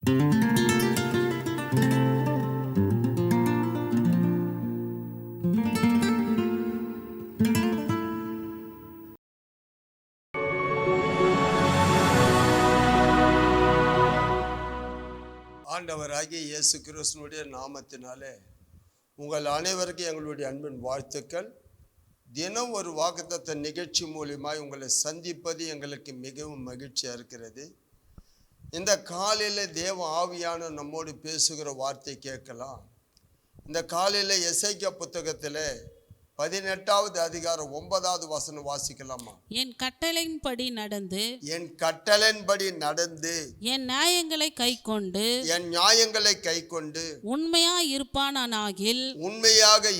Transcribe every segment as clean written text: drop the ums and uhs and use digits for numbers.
ஆண்டவராகிய இயேசு கிறிஸ்துவினுடைய நாமத்தினாலே உங்கள் அனைவருக்கும் எங்களுடைய அன்பின் வாழ்த்துக்கள். தினம் ஒரு வாக்குத்தத்த நிகழ்ச்சி மூலியமாய் உங்களை சந்திப்பது எங்களுக்கு மிகவும் மகிழ்ச்சியாக இருக்கிறது. இந்த காலையில் தேவ ஆவியான நம்மோடு பேசுகிற வார்த்தை கேட்கலாம். இந்த காலையில் எசேக்கியா புத்தகத்தில் 18வது அதிகாரம் 9வது வசனம் வாசிக்கலாமா? என் கட்டளையின்படி நடந்து என் நியாயங்களை கைக்கொண்டு உண்மையாக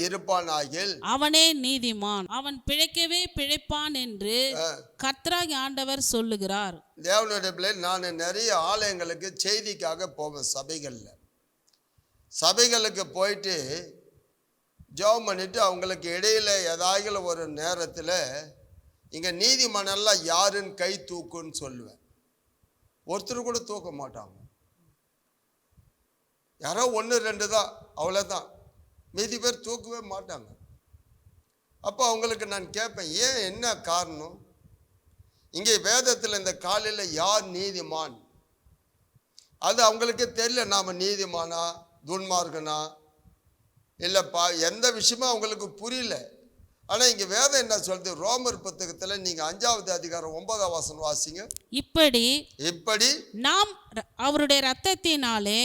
இருப்பானாகில் அவனே நீதிமான், அவன் பிழைக்கவே பிழைப்பான் என்று கர்த்தராகிய ஆண்டவர் சொல்லுகிறார். தேவனுடைய பிள்ளை, நான் நிறைய ஆலயங்களுக்கு செய்திக்காக போவேன். சபைகளுக்கு போயிட்டு ஜெபம் பண்ணிட்டு அவங்களுக்கு இடையில ஏதாவது ஒரு நேரத்தில் இங்கே நீதிமானெல்லாம் யாருன்னு கை தூக்குன்னு சொல்லுவேன். ஒருத்தர் கூட தூக்க மாட்டாங்க. யாரோ 1-2 தான், அவ்வளோதான். மீதி பேர் தூக்கவே மாட்டாங்க. அப்போ அவங்களுக்கு நான் கேட்பேன், ஏன், என்ன காரணம்? இங்கே வேதத்தில் இந்த காலையில் யார் நீதிமான் அது அவங்களுக்கு தெரியல. நாம் நீதிமானா துன்மார்கனா இல்லைப்பா, எந்த விஷயமும் அவங்களுக்கு புரியல. ஆனால் இங்கே வேதம் என்ன சொல்றது? ரோமர் புத்தகத்தில் நீங்கள் 5வது அதிகாரம் 9வது வசனம் வாசிங்க. இப்படி நாம் அவருடைய ரத்தத்தினாலே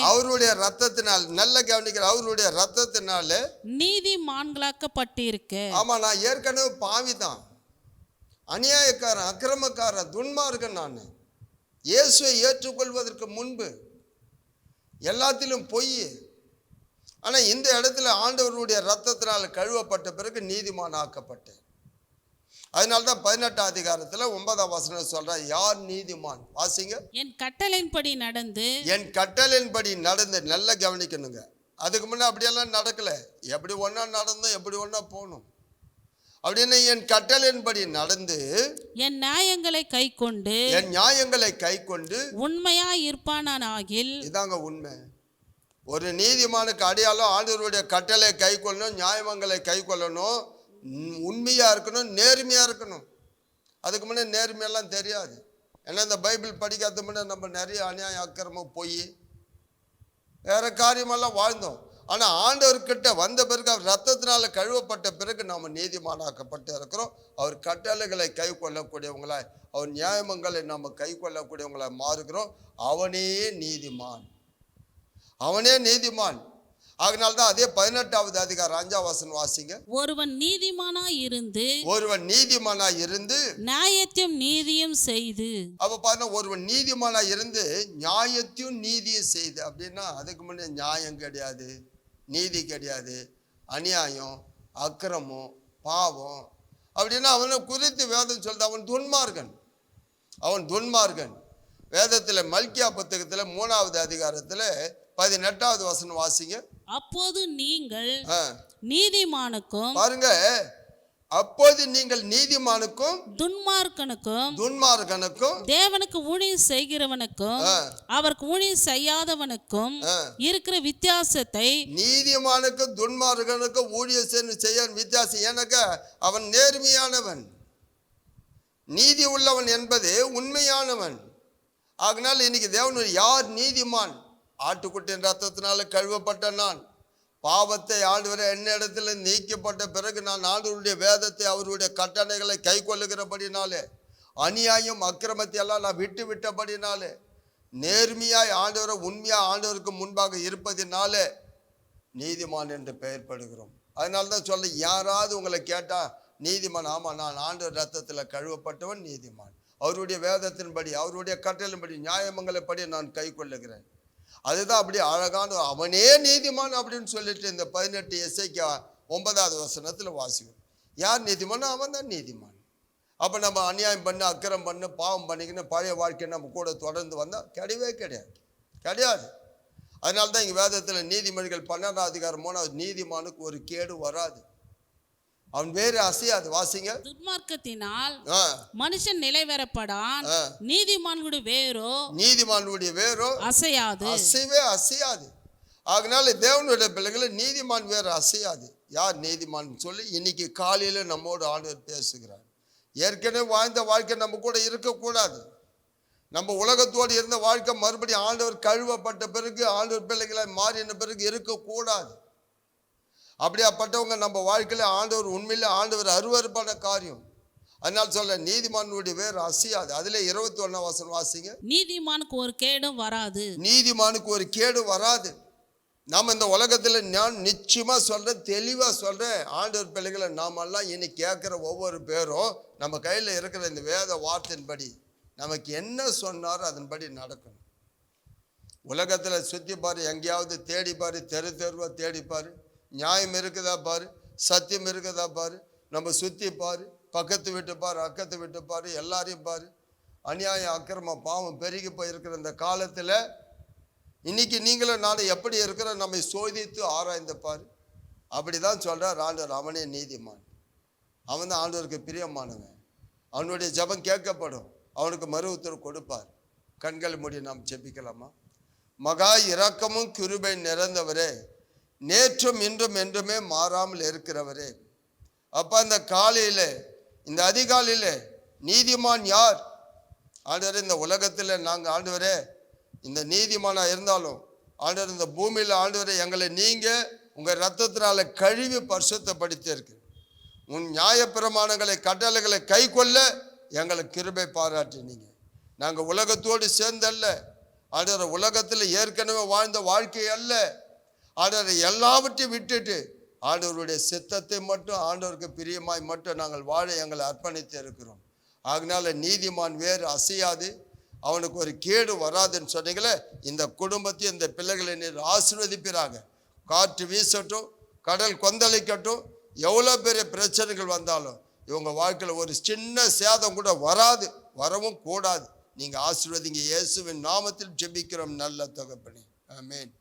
நல்ல கவனிக்கிற, அவருடைய ரத்தத்தினாலே நீதிமான்களாக்கப்பட்டிருக்க. ஆமா, நான் ஏற்கனவே பாவி தான், அநியாயக்காரன், அக்கிரமக்காரன், துன்மார்கன். நான் இயேசுவை ஏற்றுக்கொள்வதற்கு முன்பு எல்லாத்திலும் பொய். ஆனால் இந்த இடத்துல ஆண்டவருடைய ரத்தத்தினால் கழுவப்பட்ட பிறகு நீதிமான் ஆக்கப்பட்டேன். அதனால தான் 18வது அதிகாரத்தில் 9வது வசனம் சொல்ற, யார் நீதிமான்? வாசிங்க. என் கட்டளையின்படி நடந்து நல்லா கவனிக்கணுங்க. அதுக்கு முன்னே அப்படியெல்லாம் நடக்கல. எப்படி ஒன்றா நடந்தோம், எப்படி ஒன்றா போகணும் அப்படின்னு என் கட்டளையின்படி நடந்து என் நியாயங்களை கைக்கொண்டு உண்மையா இருப்பானாகில். இதாங்க உண்மை. ஒரு நீதிமானுக்கு அடையாளம் ஆண்டவருடைய கட்டளை கை கொள்ளணும், நியாயங்களை கை கொள்ளணும், உண்மையாக இருக்கணும், நேர்மையாக இருக்கணும். அதுக்கு முன்னே நேர்மையெல்லாம் தெரியாது. ஏன்னா இந்த பைபிள் படிக்காத முன்னே நம்ம நிறைய அநியாயம், அக்கிரமம், பொய், வேறு காரியமெல்லாம் வாழ்ந்தோம். ஆனால் ஆண்டவர்கிட்ட வந்த பிறகு, அவர் ரத்தத்தினால கழுவப்பட்ட பிறகு நாம் நீதிமானாக்கப்பட்டு இருக்கிறோம். அவர் கட்டளைகளை கை கொள்ளக்கூடியவங்களாய், அவர் நியாயங்களை நாம் கை கொள்ளக்கூடியவங்களாய் மாறுகிறோம். அவனே நீதிமான். அதனால்தான் அதே 18வது அதிகாரம் 5வது வசனம் வாசிங்க. ஒருவன் நீதிமானாய் இருந்து நியாயத்தையும் நீதியும் செய்து. அப்ப பாருங்க, ஒருவன் நீதிமானாய் இருந்து நியாயத்தையும் நீதியும் செய்து அப்படின்னா அதுக்கு முன்னே நியாயம் கிடையாது, நீதி கிடையாது, அநியாயம், அக்கிரமம், பாவம் அப்படின்னா அவனை குறித்து வேதம் சொல்றது அவன் துன்மார்கன். வேதத்தில் மல்கியா புத்தகத்தில் 3வது அதிகாரத்தில் 18வது வசனம் வாசிங்க. அப்போது நீங்கள் நீதிமானுக்கும், பாருங்க, அப்போது நீங்கள் நீதிமானுக்கும் துன்மார்க்கனுக்கும் தேவனுக்கு ஊழியம் செய்கிறவனுக்கும் அவருக்கு ஊழியம் செய்யாதவனுக்கும் இருக்கிற வித்தியாசத்தை, நீதிமானுக்கும் துன்மார்க்கனுக்கும் ஊழியம் செய்ய வித்தியாசம். எனக்கு அவன் நேர்மையானவன், நீதி உள்ளவன் என்பது உண்மையானவன். அதனால் இன்னைக்கு தேவன் யார் நீதிமான்? ஆட்டுக்குட்டியின் ரத்தத்தினால கழுவப்பட்ட நான், பாவத்தை ஆண்டவரை என்னிடத்தில் நீக்கப்பட்ட பிறகு நான் ஆண்டவருடைய வேதத்தை, அவருடைய கட்டளைகளை கை கொள்ளுகிறபடினாலே, அநியாயம் அக்கிரமத்தை எல்லாம் நான் விட்டபடினாலே, நேர்மையாய் ஆண்டவரை உண்மையாக ஆண்டவருக்கு முன்பாக இருப்பதினாலே நீதிமான் என்று பெயர்படுகிறோம். அதனால தான் சொல்ல, யாராவது உங்களை கேட்டால் நீதிமான், ஆமாம் நான் ஆண்டவர் ரத்தத்தில் கழுவப்பட்டவன் நீதிமான், அவருடைய வேதத்தின்படி, அவருடைய கட்டளையின்படி, நியாயமங்களைப்படி நான் கை கொள்ளுகிறேன். அதுதான் அப்படி அழகான, அவனே நீதிமான் அப்படின்னு சொல்லிட்டு இந்த 18 எசேக்கியா 9வது வசனத்தில் வாசிக்கும். யார் நீதிமானோ அவன் தான் நீதிமான். அப்போ நம்ம அநியாயம் பண்ண, அக்கிரம் பண்ண, பாவம் பண்ணிக்கின்னு பழைய வாழ்க்கையை நம்ம கூட தொடர்ந்து வந்தால் கிடையாது. அதனால தான் இங்கே வேதத்தில் நீதிமொழிகள் 12வது அதிகாரம் 3வது, நீதிமானுக்கு ஒரு கேடு வராது. அவன் வேறு அசையாது. வாசிங்க. துன்மார்க்கத்தினால் ஆ, மனுஷன் நிலைவரப்படான், ஆ. நீதிமான்களுடைய வேரோ நீதிமானுடைய வேரோ அசையாது. அசைவே அசையாது. ஆகினால தேவனுடைய பிள்ளைகளை நீதிமான் வேறு அசையாது. யார் நீதிமான் சொல்லி இன்னைக்கு காலையில நம்மோடு ஆண்டவர் பேசுகிறார். ஏற்கனவே வாழ்ந்த வாழ்க்கை நம்ம கூட இருக்கக்கூடாது. நம்ம உலகத்தோடு இருந்த வாழ்க்கை மறுபடியும் ஆண்டவர் கழுவப்பட்ட பிறகு ஆண்டவர் பிள்ளைகளை மாறின பிறகு இருக்கக்கூடாது. அப்படியாப்பட்டவங்க நம்ம வாழ்க்கையில ஆண்டவர் உண்மையில ஆண்டவர் அருவருப்பான காரியம். அதனால சொல்ல நீதிமானுடைய வேறு அசையாது. அதுல 21 வசனம் வாசிங்க. நீதிமானுக்கு ஒரு கேடும் வராது. நீதிமானுக்கு ஒரு கேடு வராது. நாம் இந்த உலகத்தில் நான் நிச்சயமா சொல்றேன், தெளிவா சொல்றேன், ஆண்டவர் பிள்ளைகளை நாமெல்லாம் இனி கேட்குற ஒவ்வொரு பேரும் நம்ம கையில் இருக்கிற இந்த வேத வார்த்தையின்படி நமக்கு என்ன சொன்னாரோ அதன்படி நடக்கணும். உலகத்தில் சுற்றி பாரு, எங்கேயாவது தேடி பாரு, தெருவா தேடி பாரு, நியாயம் இருக்குதா பாரு, சத்தியம் இருக்குதா பாரு, நம்ம சுற்றி பாரு, பக்கத்து வீட்டு பாரு, அக்கத்து வீட்டு பாரு, எல்லாரையும் பாரு. அநியாயம் அக்கிரமம் பாவம் பெருகி போயிருக்கிற இந்த காலத்தில் இன்னைக்கு நீங்களும் நானும் எப்படி இருக்கிற நம்மை சோதித்து ஆராய்ந்து பாரு. அப்படிதான் சொல்றார் ஆண்டவர். அவனே நீதிமான், அவன் தான் ஆண்டவருக்கு பிரியமானவன். அவனுடைய ஜெபம் கேட்கப்படும், அவனுக்கு மறு உத்தரவு கொடுப்பார். கண்களை மூடி நாம் ஜெபிக்கலாமா? மகா இரக்கமும் கிருபை நிறைந்தவரே, நேற்றும் இன்றும் என்றுமே மாறாமல் இருக்கிறவரே, அப்போ அந்த காலையில் இந்த அதிகாலையில் நீதிமான் யார் ஆண்டவரே? இந்த உலகத்தில் நாங்கள் ஆண்டவரே இந்த நீதிமானாக இருந்தாலும் ஆண்டவர் இந்த பூமியில் ஆண்டவரே எங்களை நீங்கள் உங்கள் ரத்தத்தினால கழுவி பரிசுத்தப்படுத்தி இருக்கு. உன் நியாயப்பிரமாணங்களை கட்டளைகளை கை கொள்ள எங்களுக்கு கிருபை பாராட்டினீங்க. நாங்கள் உலகத்தோடு சேர்ந்தல்ல ஆண்டவர், உலகத்தில் ஏற்கனவே வாழ்ந்த வாழ்க்கை அல்ல ஆண்டவர், எல்லாவற்றையும் விட்டுட்டு ஆண்டவருடைய சித்தத்தை மட்டும் ஆண்டவருக்கு பிரியமாய் மட்டும் நாங்கள் வாழ எங்களை அர்ப்பணித்து இருக்கிறோம். அதனால நீதிமான் வேறு அசையாது, அவனுக்கு ஒரு கேடு வராதுன்னு சொன்னீங்களே, இந்த குடும்பத்தையும் இந்த பிள்ளைகளை நீர் ஆசீர்வதிப்பீராக. காற்று வீசட்டும், கடல் கொந்தளிக்கட்டும், எவ்வளோ பெரிய பிரச்சனைகள் வந்தாலும் இவங்க வாழ்க்கையில் ஒரு சின்ன சேதம் கூட வராது, வரவும் கூடாது. நீங்கள் ஆசீர்வதிங்க. இயேசுவின் நாமத்தில் ஜெபிக்கிறோம் நல்ல தகப்பனே, ஆமென்.